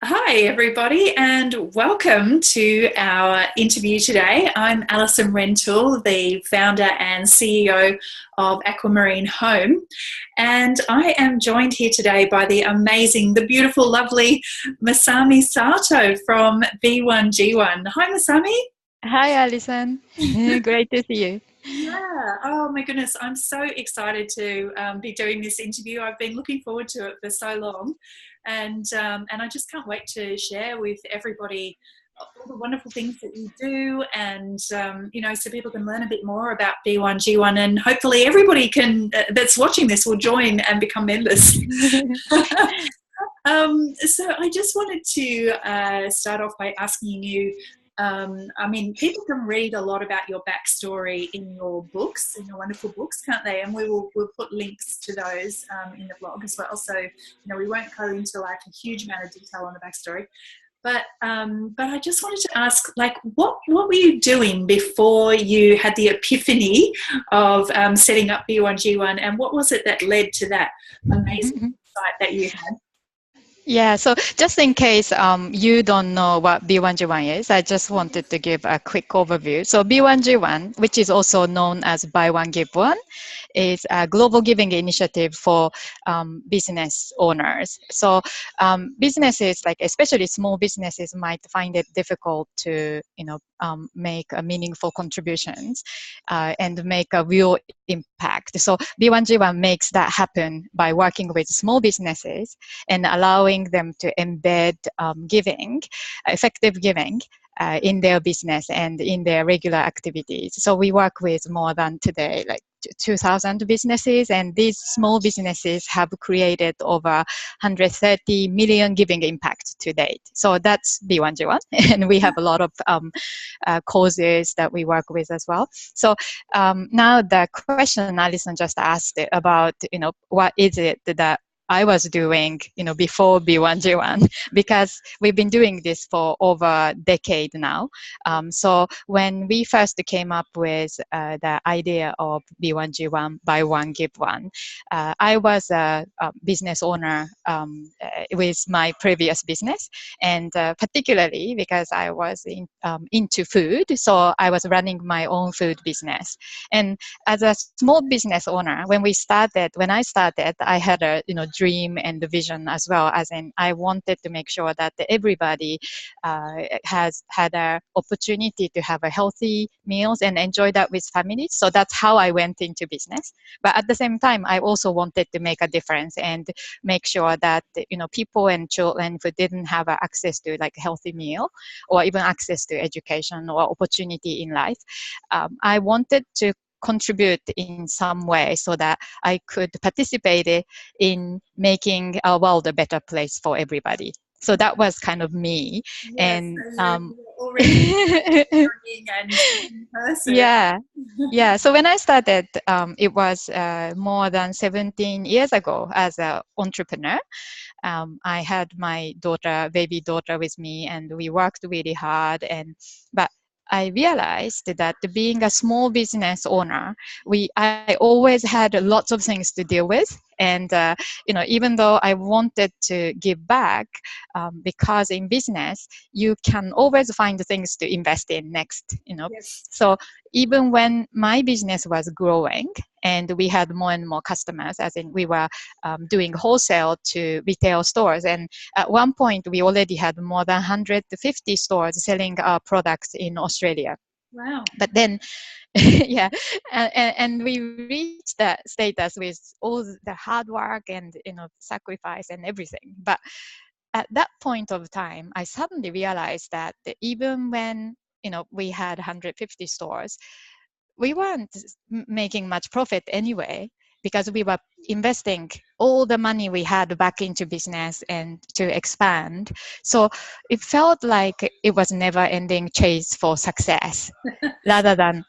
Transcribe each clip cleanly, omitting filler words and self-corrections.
Hi, everybody, and welcome to our interview today. I'm Alison Rentoul, the founder and CEO of Aquamarine Home, and I am joined here today by the amazing, the beautiful, lovely Masami Sato from B1G1. Hi, Masami. Hi, Alison. Great to see you. Yeah. Oh my goodness. I'm so excited to be doing this interview. I've been looking forward to it for so long, and I just can't wait to share with everybody all the wonderful things that you do, and so people can learn a bit more about B1G1, and hopefully everybody can that's watching this will join and become members. So I just wanted to start off by asking you. I mean, people can read a lot about your backstory in your books, in your wonderful books, can't they? And we'll put links to those in the blog as well. So we won't go into like a huge amount of detail on the backstory. But I just wanted to ask, like, what were you doing before you had the epiphany of setting up B1G1, and what was it that led to that amazing insight that you had? Yeah, so just in case you don't know what B1G1 is, I just wanted to give a quick overview. So B1G1, which is also known as Buy One Give One, is a global giving initiative for business owners. So businesses, like especially small businesses, might find it difficult to, make a meaningful contributions and make a real impact. So B1G1 makes that happen by working with small businesses and allowing them to embed effective giving in their business and in their regular activities. So we work with more than today, like 2,000 businesses, and these small businesses have created over 130 million giving impact to date. So that's B1G1, and we have a lot of causes that we work with as well. So now the question Alison just asked about, what is it that I was doing, before B1G1, because we've been doing this for over a decade now. So when we first came up with the idea of B1G1, Buy One Give One, I was a business owner with my previous business, and particularly because I was into food, so I was running my own food business. And as a small business owner, when I started, I had a dream and the vision as well, as in I wanted to make sure that everybody has had an opportunity to have a healthy meals and enjoy that with families. So that's how I went into business. But at the same time, I also wanted to make a difference and make sure that people and children who didn't have access to like a healthy meal or even access to education or opportunity in life, I wanted to contribute in some way so that I could participate in making our world a better place for everybody. So that was kind of me. Yes, And so you're already working and in person. yeah. Yeah, so when I started, it was more than 17 years ago as an entrepreneur. I had my baby daughter with me, and we worked really hard. But I realized that being a small business owner, I always had lots of things to deal with. And even though I wanted to give back, because in business you can always find things to invest in next. Yes. So even when my business was growing and we had more and more customers, as in we were doing wholesale to retail stores. And at one point, we already had more than 150 stores selling our products in Australia. Wow. But then, yeah, and we reached that status with all the hard work and sacrifice and everything. But at that point of time, I suddenly realized that even when we had 150 stores, we weren't making much profit anyway, because we were investing all the money we had back into business and to expand. So it felt like it was never ending chase for success rather than,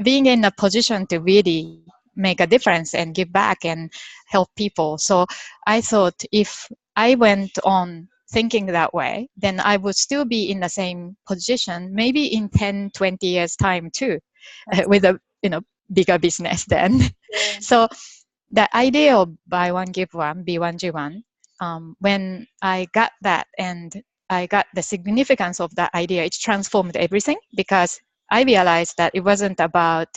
being in a position to really make a difference and give back and help people. So I thought if I went on thinking that way, then I would still be in the same position, maybe in 10, 20 years time too, with a bigger business then. Yeah. So the idea of Buy One Give One, B1G1, when I got that and I got the significance of that idea, it transformed everything, because I realized that it wasn't about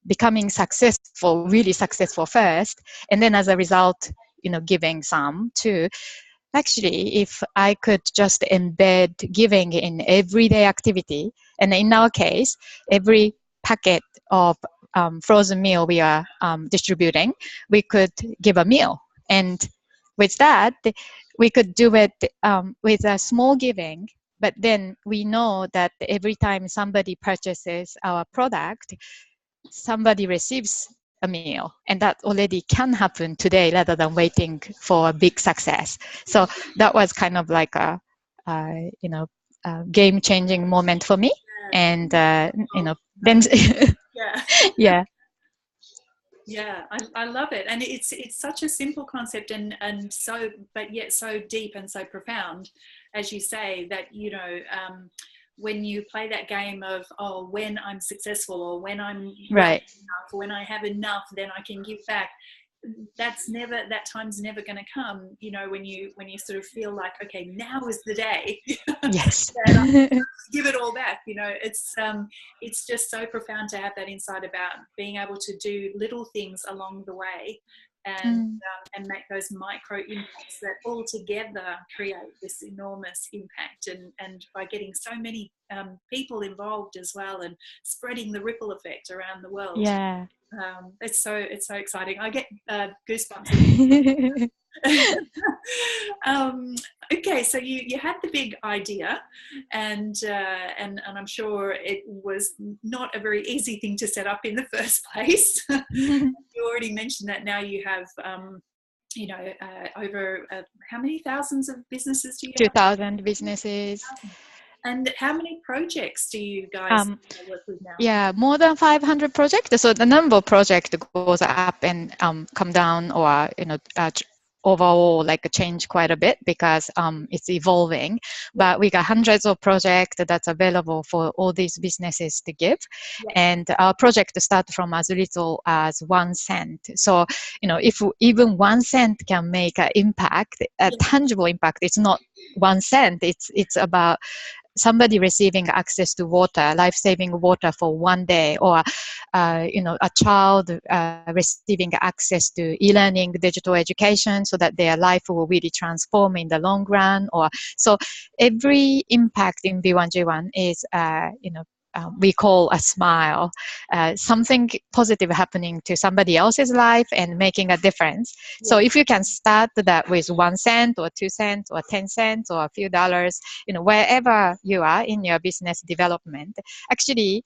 becoming successful, really successful first, and then as a result, giving some too. Actually, if I could just embed giving in everyday activity, and in our case, every packet of frozen meal we are distributing, we could give a meal. And with that, we could do it with a small giving, but then we know that every time somebody purchases our product, somebody receives a meal, and that already can happen today rather than waiting for a big success. So that was kind of like a game-changing moment for me. And then Yeah. yeah. Yeah, I love it, and it's such a simple concept, and so, but yet so deep and so profound, as you say, that when you play that game of, oh, when I'm successful, or when I'm Right. enough, or when I have enough, then I can give back. That time's never going to come. When you sort of feel like, okay, now is the day. Yes. That I give it all back. It's just so profound to have that insight about being able to do little things along the way, and make those micro impacts that all together create this enormous impact, and by getting so many people involved as well, and spreading the ripple effect around the world. Yeah. It's so exciting. I get goosebumps. Okay, so you had the big idea, and I'm sure it was not a very easy thing to set up in the first place. You already mentioned that now you have over how many thousands of businesses do you have? 2,000 businesses. And how many projects do you guys work with now? Yeah, more than 500 projects. So the number of projects goes up and come down, or overall like change quite a bit, because it's evolving. But we got hundreds of projects that's available for all these businesses to give. And our project start from as little as 1 cent. So if even 1 cent can make an impact, a tangible impact, it's not 1 cent. It's about somebody receiving access to water, life-saving water for 1 day, or a child receiving access to e-learning, digital education, so that their life will really transform in the long run. Or so every impact in B1G1 is we call a smile, something positive happening to somebody else's life and making a difference. So if you can start that with 1 cent or 2 cents or 10 cents or a few dollars, wherever you are in your business development, actually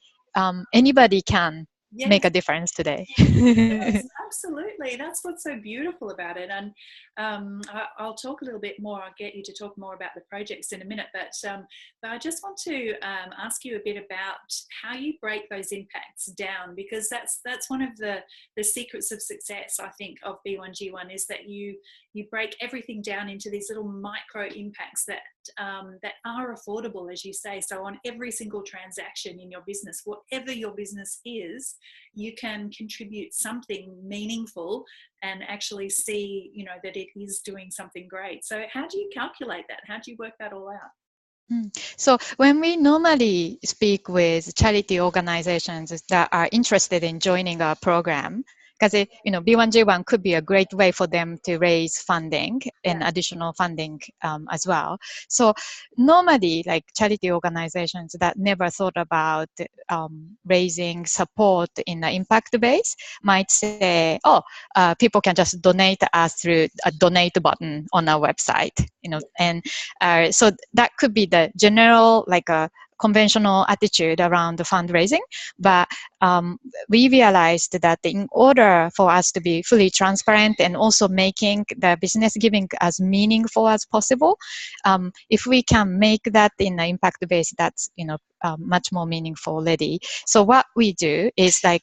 anybody can make a difference today. Yes, absolutely. That's what's so beautiful about it. And I'll talk a little bit more. I'll get you to talk more about the projects in a minute. But I just want to ask you a bit about how you break those impacts down, because that's one of the secrets of success, I think, of B1G1, is that you break everything down into these little micro impacts that are affordable, as you say. So on every single transaction in your business, whatever your business is, you can contribute something meaningful and actually see, that it is doing something great. So how do you calculate that? How do you work that all out? So when we normally speak with charity organizations that are interested in joining our program, because B1G1 could be a great way for them to raise funding and additional funding as well. So normally, like charity organizations that never thought about raising support in the impact base might say, oh, people can just donate us through a donate button on our website, and so that could be the general, like a conventional attitude around the fundraising. But we realized that in order for us to be fully transparent and also making the business giving as meaningful as possible, if we can make that in an impact base that's much more meaningful already. So what we do is like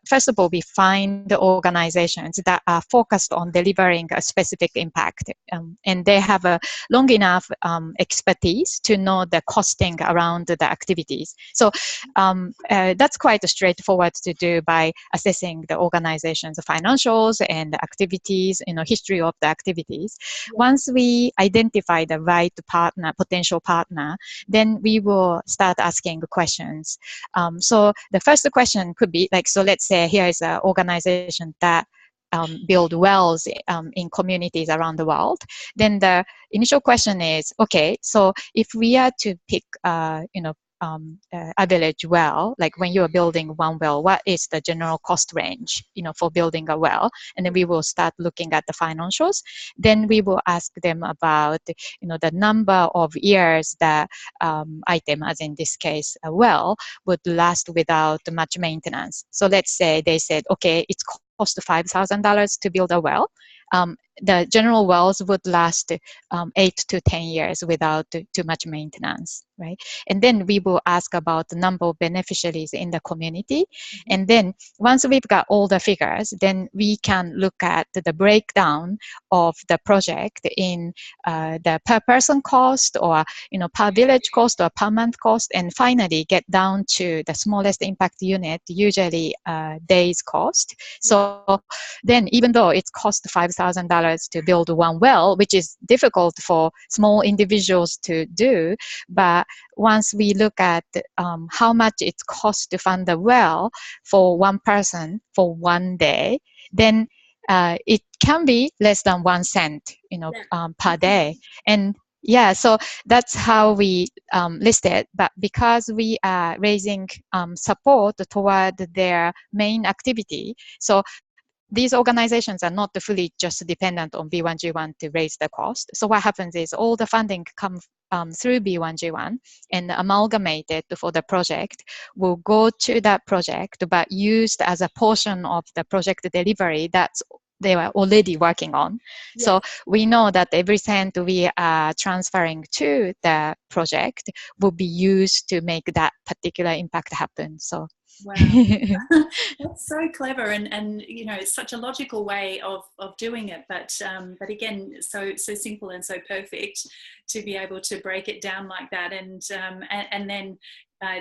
first of all, we find the organizations that are focused on delivering a specific impact, and they have a long enough expertise to know the costing around the activities. So that's quite straightforward to do by assessing the organization's financials and activities, history of the activities. Once we identify the right partner, potential partner, then we will start asking questions. So the first question could be like, so let's say here is an organization that build wells in communities around the world. Then the initial question is, okay, so if we are to pick, average well, like when you are building one well, what is the general cost range, for building a well? And then we will start looking at the financials. Then we will ask them about, the number of years that item, as in this case, a well, would last without much maintenance. So let's say they said, okay, it's cost $5,000 to build a well. The general wells would last 8 to 10 years without too much maintenance, right? And then we will ask about the number of beneficiaries in the community. And then once we've got all the figures, then we can look at the breakdown of the project in the per person cost, or per village cost, or per month cost, and finally get down to the smallest impact unit, usually days cost. So then even though it's cost $5,000 to build one well, which is difficult for small individuals to do, but once we look at how much it costs to fund a well for one person for one day, then it can be less than 1 cent, per day. And yeah, so that's how we list it. But because we are raising support toward their main activity, so these organizations are not fully just dependent on B1G1 to raise the cost. So what happens is all the funding comes through B1G1 and amalgamated for the project will go to that project, but used as a portion of the project delivery that's they were already working on. Yeah. So we know that every cent we are transferring to the project will be used to make that particular impact happen. So wow. That's so clever, and it's such a logical way of doing it, but again, so simple and so perfect to be able to break it down like that, and then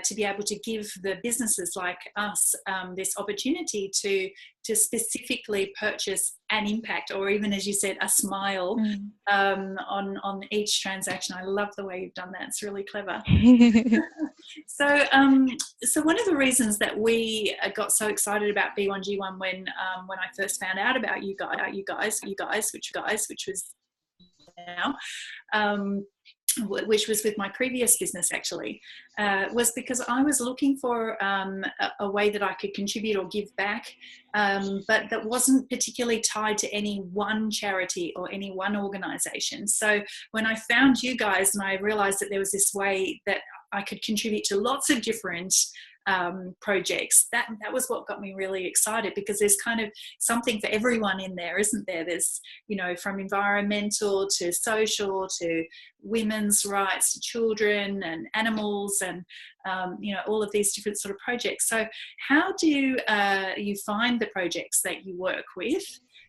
to be able to give the businesses like us this opportunity to specifically purchase an impact, or even, as you said, a smile on each transaction. I love the way you've done that. It's really clever. So one of the reasons that we got so excited about B1G1 when I first found out about you guys, which was now. Which was with my previous business actually, was because I was looking for a way that I could contribute or give back, but that wasn't particularly tied to any one charity or any one organisation. So when I found you guys and I realised that there was this way that I could contribute to lots of different projects, that was what got me really excited, because there's kind of something for everyone in there, isn't there? There's, from environmental to social to women's rights to children and animals and all of these different sort of projects. So how do you find the projects that you work with,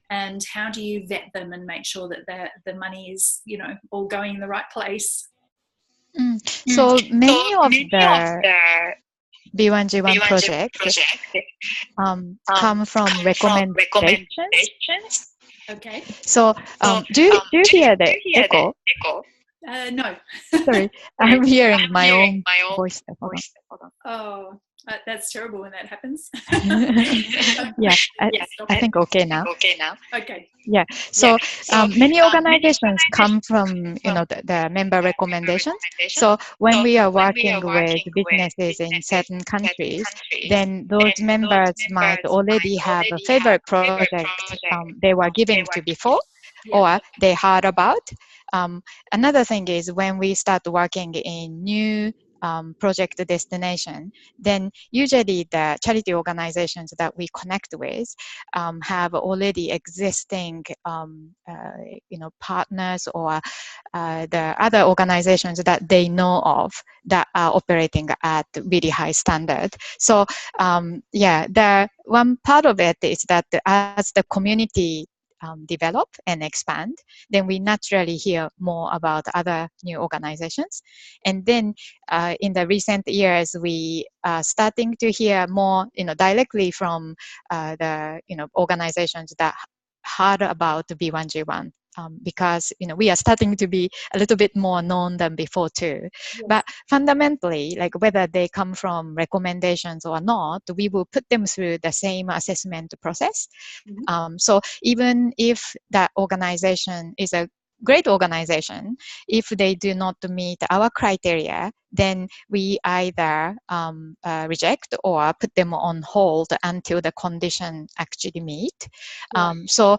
and how do you vet them and make sure that the money is all going in the right place? So many of the B1G1 projects come from recommendations. Okay. So do you hear the echo? No. Sorry, I'm hearing my own voice. Hold on. Oh, that's terrible when that happens. Yeah, I think okay now. Okay. Yeah, so many organizations come from the member recommendations. So when we are working with businesses in certain countries, then those members might already have a favorite project they were giving to before, or they heard about. Another thing is when we start working in new project destination, then usually the charity organizations that we connect with have already existing partners or the other organizations that they know of that are operating at really high standard. So the one part of it is that as the community develop and expand, then we naturally hear more about other new organizations. And then in the recent years, we are starting to hear more, directly from the, organizations that heard about B1G1. Because we are starting to be a little bit more known than before too. Yes. But fundamentally, like whether they come from recommendations or not, we will put them through the same assessment process. Mm-hmm. So even if that organization is a great organization, if they do not meet our criteria, then we either reject or put them on hold until the condition actually meet. Right. So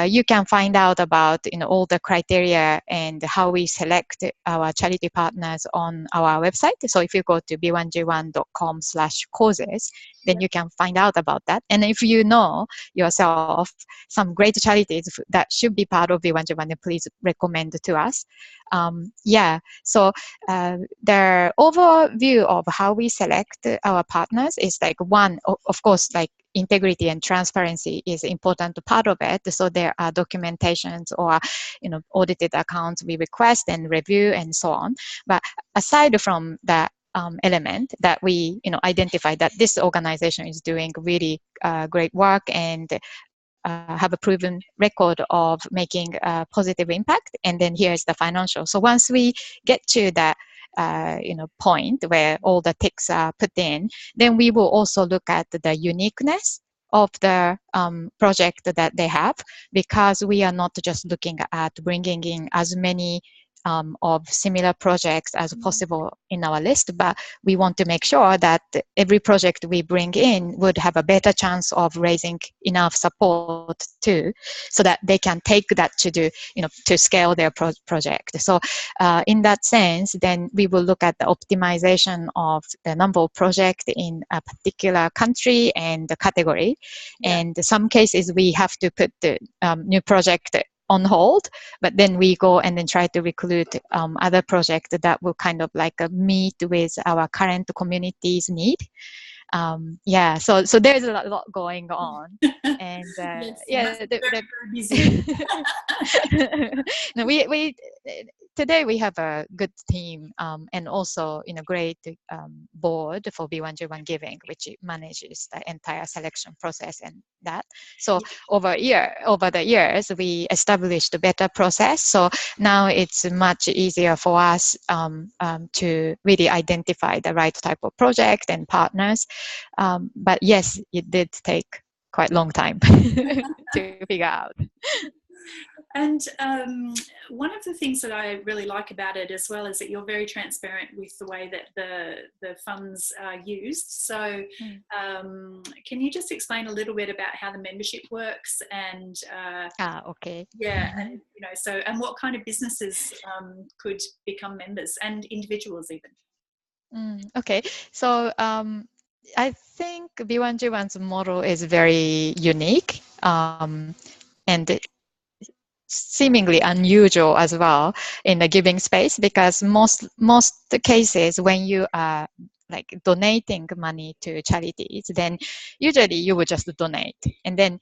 you can find out about all the criteria and how we select our charity partners on our website. So if you go to b1g1.com/causes, then you can find out about that. And if you know yourself some great charities that should be part of B1G1, please recommend to us. So the overview of how we select our partners is like one, of course, like integrity and transparency is important part of it. So there are documentations or audited accounts we request and review and so on. But aside from that element that we identify that this organization is doing really great work and have a proven record of making a positive impact, and then here's the financial. So once we get to that point where all the ticks are put in, then we will also look at the uniqueness of the project that they have, because we are not just looking at bringing in as many of similar projects as possible in our list, but we want to make sure that every project we bring in would have a better chance of raising enough support too, so that they can take that to do, to scale their project. So in that sense, then we will look at the optimization of the number of projects in a particular country and the category. Yeah. And in some cases, we have to put the new project on hold, but then we go and then try to recruit other projects that will kind of like meet with our current community's need. So there's a lot going on, and yes, very busy. No, we today we have a good team and also great board for B1G1 Giving, which manages the entire selection process and that. So over the years, we established a better process. So now it's much easier for us to really identify the right type of project and partners. But yes, it did take quite a long time to figure out. And one of the things that I really like about it as well is that you're very transparent with the way that the funds are used. So can you just explain a little bit about how the membership works and okay. Yeah, and, and what kind of businesses could become members and individuals even? Okay, so I think B1G1's model is very unique and seemingly unusual as well in the giving space, because most cases when you are like donating money to charities, then usually you would just donate and then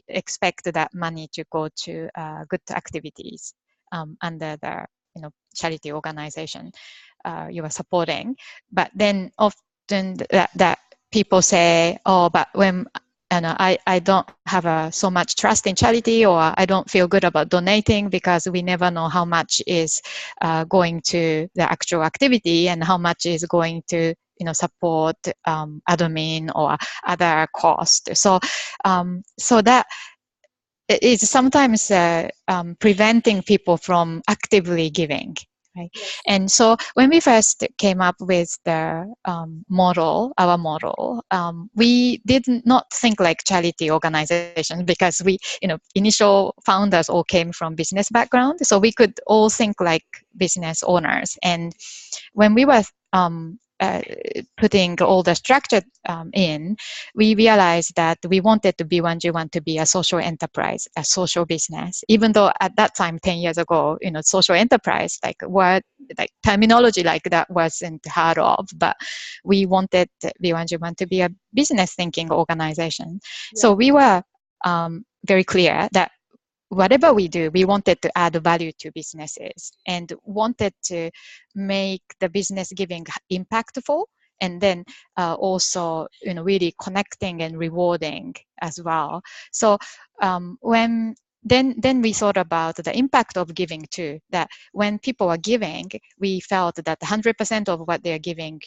expect that money to go to good activities under the charity organization you are supporting. But then often that people say, oh, but when I don't have so much trust in charity, or I don't feel good about donating because we never know how much is going to the actual activity and how much is going to support admin or other cost. So that is sometimes preventing people from actively giving. right? Yes. And so when we first came up with the our model, we did not think like charity organization because we, initial founders all came from business background, so we could all think like business owners. And when we were putting all the structure in, we realized that we wanted to B1G1 to be a social enterprise, a social business. Even though at that time, 10 years ago, social enterprise, like what, like terminology like that wasn't heard of, but we wanted B1G1 to be a business thinking organization. Yeah. So we were very clear that whatever we do, we wanted to add value to businesses and wanted to make the business giving impactful, and then also really connecting and rewarding as well. So when then we thought about the impact of giving too, that when people are giving, we felt that 100% of what they're giving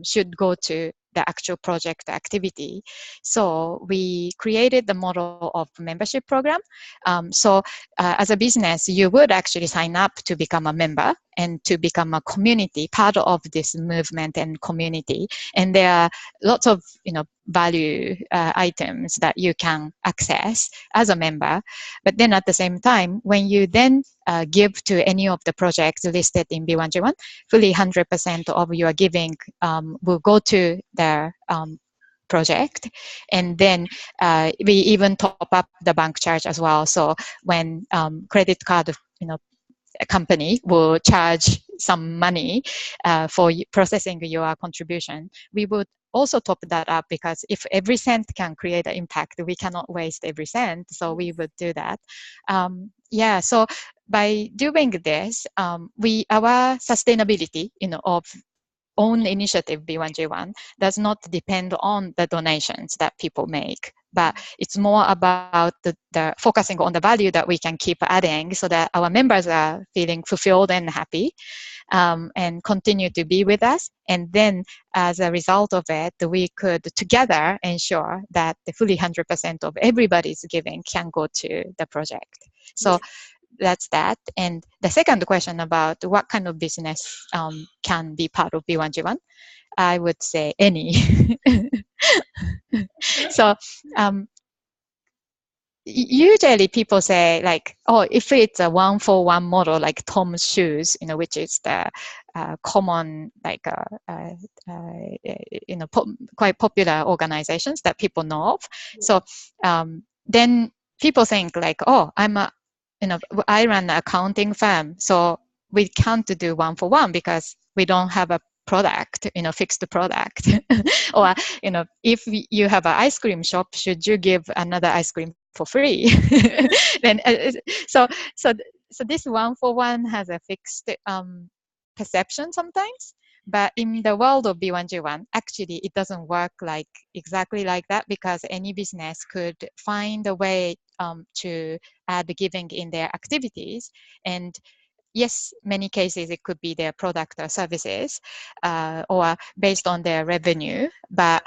should go to the actual project activity. So we created the model of membership program. So as a business, you would actually sign up to become a member and to become a community, part of this movement and community. And there are lots of value items that you can access as a member. But then at the same time, when you then give to any of the projects listed in B1G1, fully 100% of your giving will go to their project. And then we even top up the bank charge as well. So when credit card, a company will charge some money for processing your contribution, we would also top that up, because if every cent can create an impact, we cannot waste every cent. So we would do that. So by doing this, our sustainability, of own initiative B1G1 does not depend on the donations that people make, but it's more about the focusing on the value that we can keep adding so that our members are feeling fulfilled and happy, and continue to be with us. And then as a result of it, we could together ensure that the fully 100% of everybody's giving can go to the project. So that's that. And the second question about what kind of business can be part of B1G1, I would say any. So usually people say like, oh, if it's a 1-for-1 model like Tom's Shoes, which is the common, like quite popular organizations that people know of. So then people think like, oh, I run an accounting firm, so we can't do 1-for-1 because we don't have a product, fixed product. Or, if you have an ice cream shop, should you give another ice cream for free? Then, so this 1-for-1 has a fixed perception sometimes. But in the world of B1G1, actually, it doesn't work like exactly like that, because any business could find a way to add giving in their activities. And yes, many cases it could be their product or services, or based on their revenue. But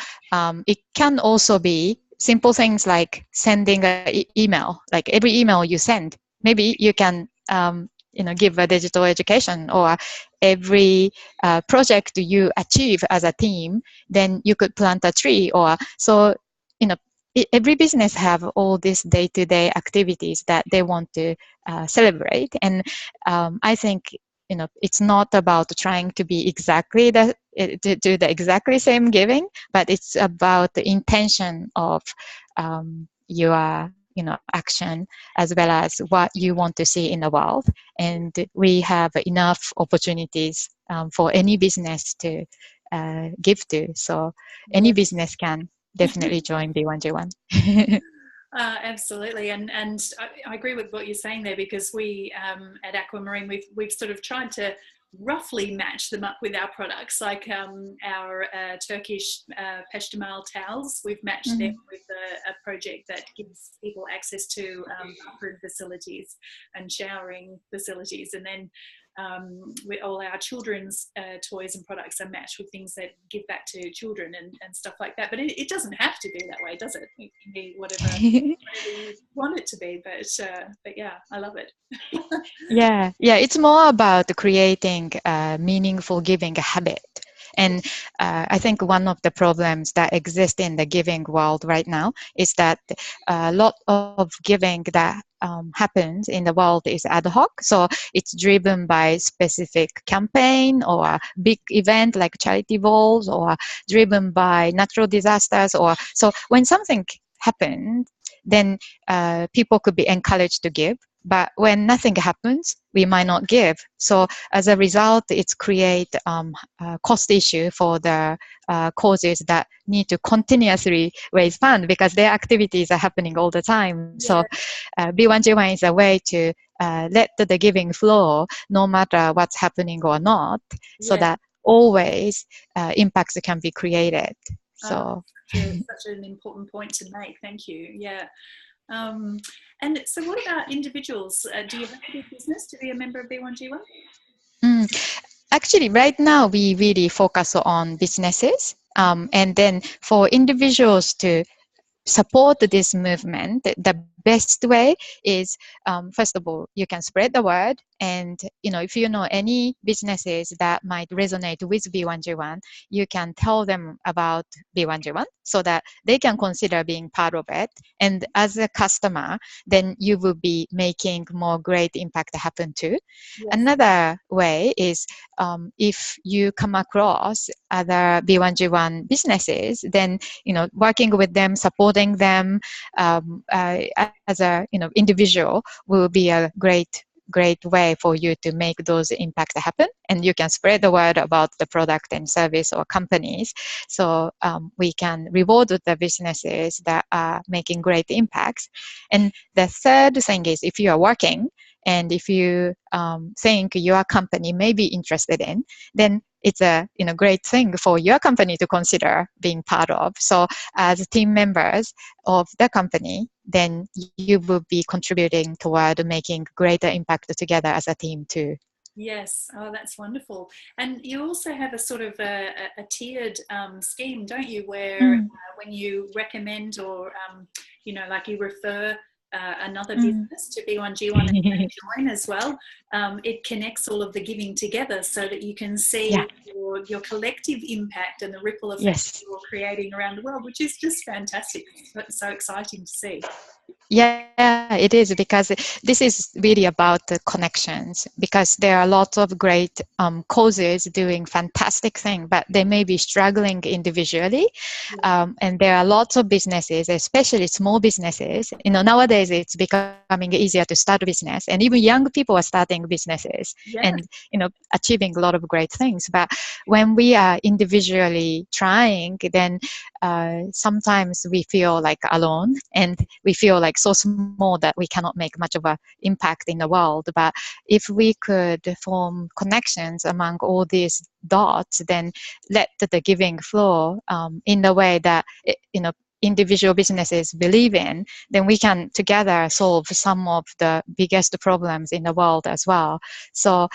it can also be simple things like sending an email. Like every email you send, maybe you can give a digital education, or every project you achieve as a team, then you could plant a tree. Or so, every business have all these day-to-day activities that they want to celebrate. And I think it's not about trying to be exactly to do the exactly same giving, but it's about the intention of your action, as well as what you want to see in the world. And we have enough opportunities for any business to give to. So any business can definitely join B1G1. Absolutely, and I agree with what you're saying there, because we at Aquamarine we've sort of tried to roughly match them up with our products, like our Turkish peştemal towels. We've matched them with a project that gives people access to bathroom facilities and showering facilities, and then all our children's toys and products are matched with things that give back to children and stuff like that. But it doesn't have to be that way, does it? It can be whatever you want it to be. But yeah, I love it. Yeah, yeah, it's more about creating a meaningful giving habit. And I think one of the problems that exist in the giving world right now is that a lot of giving that happens in the world is ad hoc. So it's driven by specific campaign or a big event like charity balls, or driven by natural disasters. Or so when something happens, then people could be encouraged to give. But when nothing happens, we might not give. So as a result, it's create a cost issue for the causes that need to continuously raise funds because their activities are happening all the time. So Yeah. B1G1 is a way to let the giving flow no matter what's happening or not, so Yeah. that always impacts can be created. Oh, So such an important point to make. Thank you. Yeah. And so what about individuals? Do you have to be a business to be a member of B1G1? Actually, right now we really focus on businesses, and then for individuals to support this movement, the best way is, first of all, you can spread the word. And if you know any businesses that might resonate with B1G1, you can tell them about B1G1 so that they can consider being part of it. And as a customer, then you will be making more great impact happen too. Yes. Another way is, if you come across other B1G1 businesses, then working with them, supporting them as a individual will be a great way for you to make those impacts happen. And you can spread the word about the product and service or companies, so we can reward the businesses that are making great impacts. And the third thing is, if you are working and if you think your company may be interested in, then it's a great thing for your company to consider being part of. So as team members of the company, then you will be contributing toward making greater impact together as a team too. Yes. Oh, that's wonderful. And you also have a sort of a tiered scheme, don't you, where when you recommend or, like you refer another business to B1G1 and they join as well, it connects all of the giving together so that you can see your collective impact and the ripple effect Yes. you're creating around the world, which is just fantastic. So exciting to see. Yeah, it is, because this is really about the connections, because there are lots of great causes doing fantastic things, but they may be struggling individually. And there are lots of businesses, especially small businesses. Nowadays it's becoming easier to start a business, and even young people are starting businesses and achieving a lot of great things. But when we are individually trying, then sometimes we feel like alone, and we feel like so small that we cannot make much of a impact in the world. But if we could form connections among all these dots, then let the giving flow in the way that individual businesses believe in, then we can together solve some of the biggest problems in the world as well. So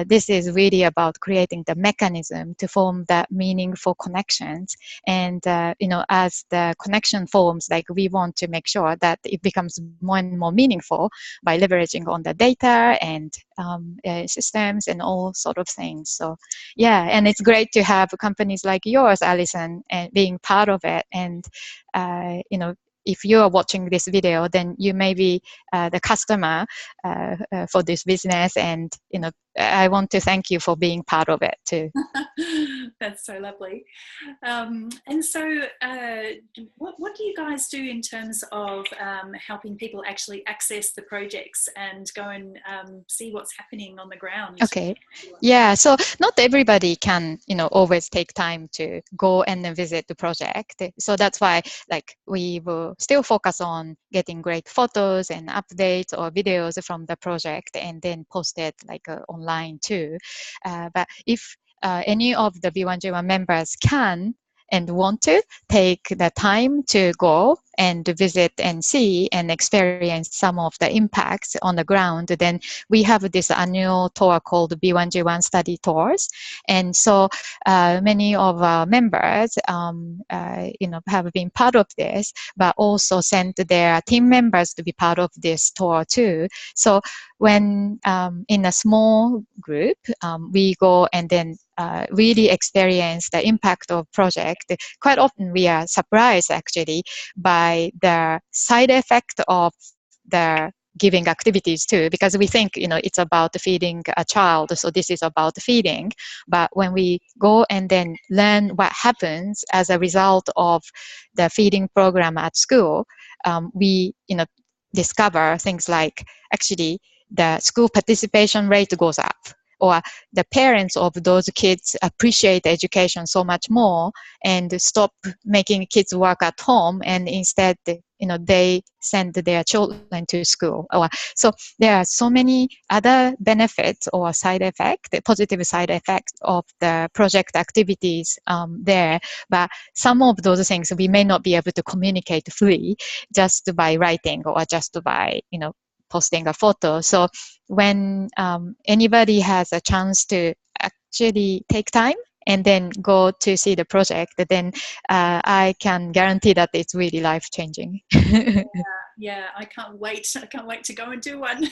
this is really about creating the mechanism to form that meaningful connections. And as the connection forms, like, we want to make sure that it becomes more and more meaningful by leveraging on the data and systems and all sort of things. So yeah, and it's great to have companies like yours, Alison, and being part of it. And if you are watching this video, then you may be the customer for this business, and I want to thank you for being part of it too. That's so lovely. And so what do you guys do in terms of helping people actually access the projects and go and see what's happening on the ground? Okay. Yeah, so not everybody can always take time to go and visit the project. So that's why, like, we will still focus on getting great photos and updates or videos from the project, and then post it online too. But if any of the B1G1 members can and want to take the time to go and visit and see and experience some of the impacts on the ground, then we have this annual tour called B1G1 Study Tours. And so many of our members, have been part of this, but also sent their team members to be part of this tour too. So when in a small group, we go and then really experience the impact of project. Quite often we are surprised actually by the side effect of the giving activities too, because we think it's about feeding a child, so this is about feeding. But when we go and then learn what happens as a result of the feeding program at school, we discover things like actually the school participation rate goes up, or the parents of those kids appreciate education so much more and stop making kids work at home, and instead they send their children to school. Or so there are so many other benefits or side effects, positive side effects of the project activities there, but some of those things we may not be able to communicate fully just by writing or just by posting a photo. So when anybody has a chance to actually take time and then go to see the project, then I can guarantee that it's really life-changing. Yeah, I can't wait. I can't wait to go and do one.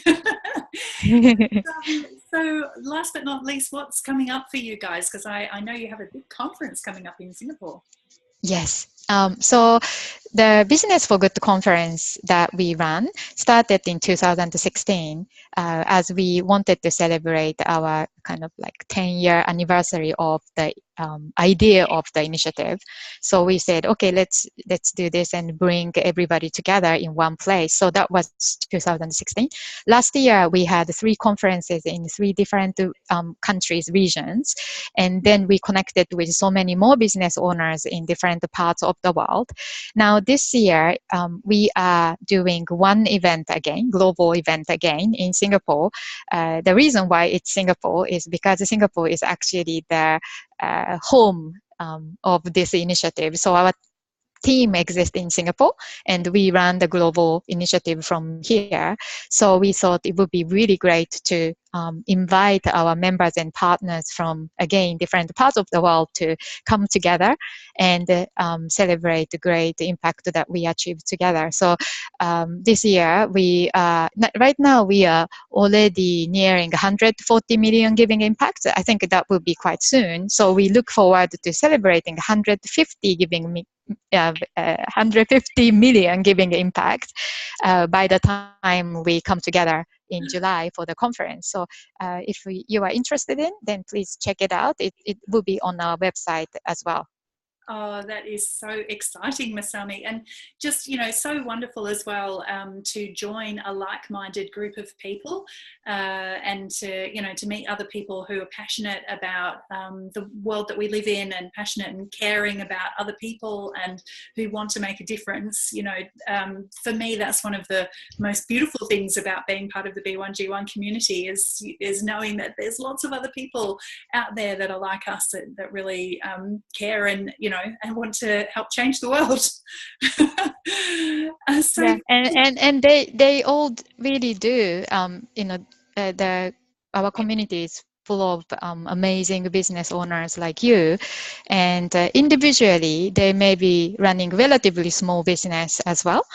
So last but not least, what's coming up for you guys? Because I know you have a big conference coming up in Singapore. Yes. So the Business for Good conference that we ran started in 2016 as we wanted to celebrate our kind of like 10-year anniversary of the idea of the initiative. So we said, okay, let's do this and bring everybody together in one place. So that was 2016. Last year, we had 3 conferences in 3 different countries, regions. And then we connected with so many more business owners in different parts of the world. Now this year, we are doing one event again, global event again in Singapore. The reason why it's Singapore is because Singapore is actually the home of this initiative. So our team exists in Singapore, and we run the global initiative from here. So we thought it would be really great to invite our members and partners from, again, different parts of the world to come together and celebrate the great impact that we achieved together. So this year, right now we are already nearing 140 million giving impact. I think that will be quite soon. So we look forward to celebrating 150 million giving impact by the time we come together in July for the conference. So if you are interested in, then please check it out. It will be on our website as well. Oh, that is so exciting, Masami, and just so wonderful as well to join a like-minded group of people and to meet other people who are passionate about the world that we live in, and passionate and caring about other people, and who want to make a difference. For me, that's one of the most beautiful things about being part of the B1G1 community is knowing that there's lots of other people out there that are like us, that really care and want to help change the world. Yeah, and they all really do. Our community is full of amazing business owners like you, and individually they may be running relatively small business as well,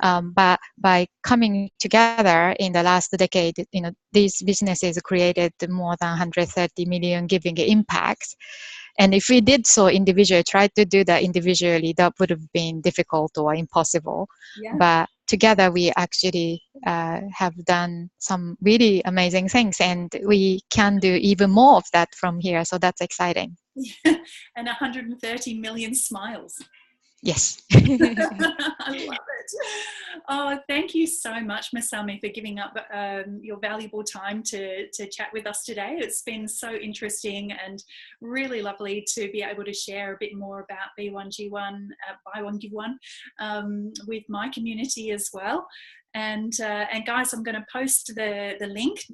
but by coming together in the last decade, these businesses created more than 130 million giving impact. And if we did so individually, tried to do that individually, that would have been difficult or impossible. Yeah. But together we actually have done some really amazing things, and we can do even more of that from here. So that's exciting. And 130 million smiles. Yes. I love it. Oh, thank you so much, Masami, for giving up your valuable time to chat with us today. It's been so interesting and really lovely to be able to share a bit more about B1G1, Buy One Give One, with my community as well. And guys, I'm going to post the link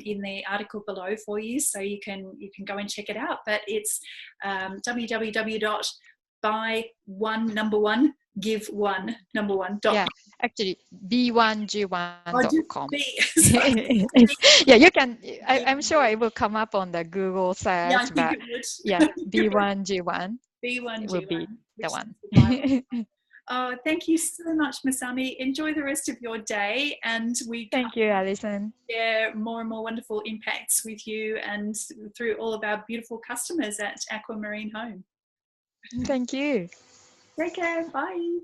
in the article below for you, so you can go and check it out. But it's www.buyonegive.com. Yeah, B1G1 actually Oh, just b1g1.com. B. Sorry. Yeah, you can. I'm sure B1G1. it will come up on the Google Yeah, I search, think but it would. yeah, B1G1 will be B1G1, the which one. is the buy one. Oh, thank you so much, Masami. Enjoy the rest of your day, and we can't Thank you, Alison. share more and more wonderful impacts with you and through all of our beautiful customers at Aquamarine Home. Thank you. Take care. Bye.